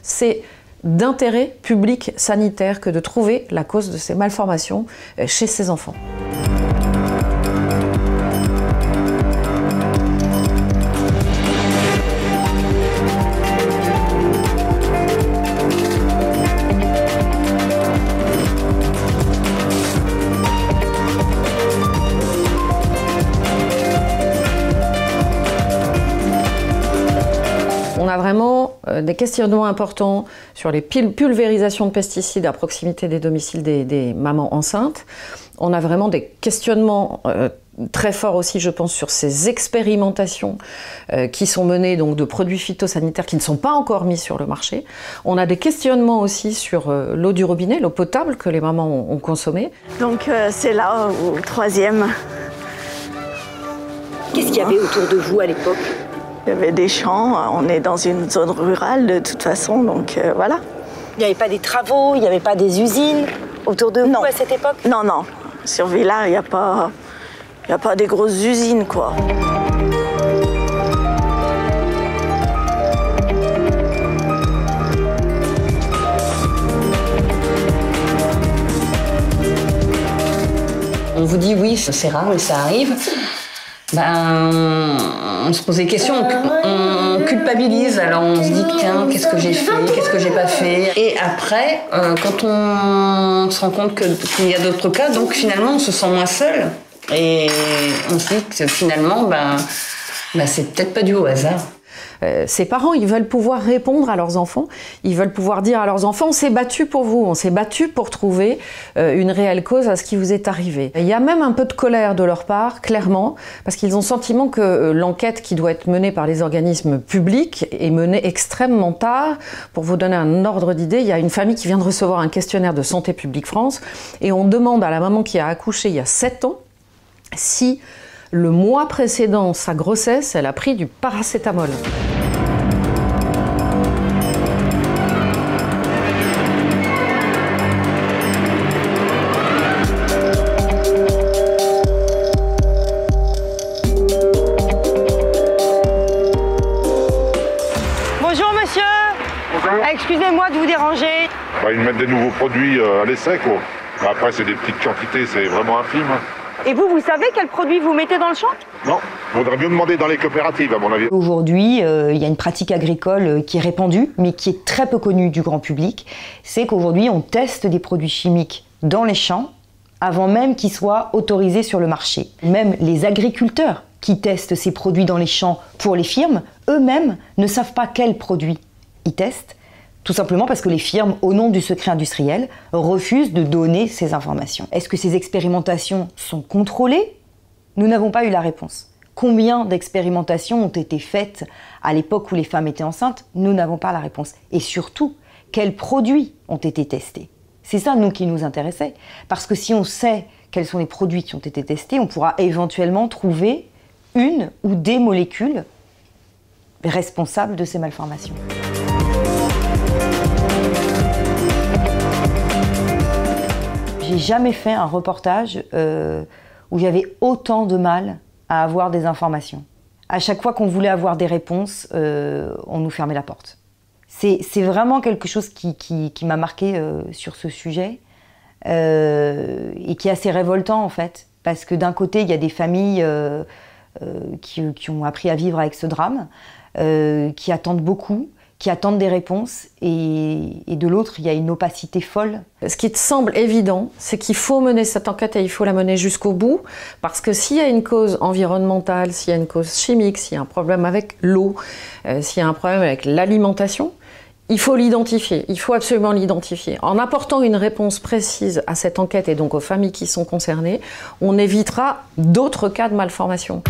C'est d'intérêt public sanitaire que de trouver la cause de ces malformations chez ces enfants. On a vraiment des questionnements importants sur les pulvérisations de pesticides à proximité des domiciles des mamans enceintes. On a vraiment des questionnements très forts aussi, je pense, sur ces expérimentations qui sont menées donc, de produits phytosanitaires qui ne sont pas encore mis sur le marché. On a des questionnements aussi sur l'eau du robinet, l'eau potable que les mamans ont consommée. Donc c'est là, au troisième. Qu'est-ce qu'il y avait autour de vous à l'époque ? Il y avait des champs, on est dans une zone rurale de toute façon, donc voilà. Il n'y avait pas des travaux, il n'y avait pas des usines autour de vous à cette époque ? Non, non. Sur Villars, il n'y a pas des grosses usines, quoi. On vous dit oui, c'est rare, mais ça arrive. On se pose des questions, on culpabilise, alors on se dit tiens, qu'est-ce que j'ai fait, qu'est-ce que j'ai pas fait. Et après, quand on se rend compte qu'il y a d'autres cas, donc finalement on se sent moins seul. Et on se dit que finalement, c'est peut-être pas dû au hasard. Ces parents, ils veulent pouvoir répondre à leurs enfants, ils veulent pouvoir dire à leurs enfants, on s'est battu pour vous, on s'est battu pour trouver une réelle cause à ce qui vous est arrivé. Il y a même un peu de colère de leur part, clairement, parce qu'ils ont le sentiment que l'enquête qui doit être menée par les organismes publics est menée extrêmement tard. Pour vous donner un ordre d'idée, il y a une famille qui vient de recevoir un questionnaire de Santé publique France et on demande à la maman qui a accouché il y a 7 ans si le mois précédent sa grossesse, elle a pris du paracétamol. Bonjour monsieur. Bonjour. Excusez-moi de vous déranger. Ils mettent des nouveaux produits à l'essai, quoi. Après, c'est des petites quantités, c'est vraiment infime. Et vous savez quel produit vous mettez dans le champ ? Non, faudrait mieux demander dans les coopératives, à mon avis. Aujourd'hui, il y a une pratique agricole qui est répandue, mais qui est très peu connue du grand public. C'est qu'aujourd'hui, on teste des produits chimiques dans les champs avant même qu'ils soient autorisés sur le marché. Même les agriculteurs qui testent ces produits dans les champs pour les firmes, eux-mêmes ne savent pas quels produits ils testent. Tout simplement parce que les firmes, au nom du secret industriel, refusent de donner ces informations. Est-ce que ces expérimentations sont contrôlées ? Nous n'avons pas eu la réponse. Combien d'expérimentations ont été faites à l'époque où les femmes étaient enceintes ? Nous n'avons pas la réponse. Et surtout, quels produits ont été testés ? C'est ça, nous, qui nous intéressait. Parce que si on sait quels sont les produits qui ont été testés, on pourra éventuellement trouver une ou des molécules responsables de ces malformations. J'ai jamais fait un reportage où j'avais autant de mal à avoir des informations. À chaque fois qu'on voulait avoir des réponses, on nous fermait la porte. C'est vraiment quelque chose qui m'a marqué sur ce sujet et qui est assez révoltant en fait. Parce que d'un côté, il y a des familles qui ont appris à vivre avec ce drame, qui attendent beaucoup, qui attendent des réponses, et de l'autre, il y a une opacité folle. Ce qui te semble évident, c'est qu'il faut mener cette enquête et il faut la mener jusqu'au bout, parce que s'il y a une cause environnementale, s'il y a une cause chimique, s'il y a un problème avec l'eau, s'il y a un problème avec l'alimentation, il faut l'identifier, il faut absolument l'identifier. En apportant une réponse précise à cette enquête et donc aux familles qui sont concernées, on évitera d'autres cas de malformation.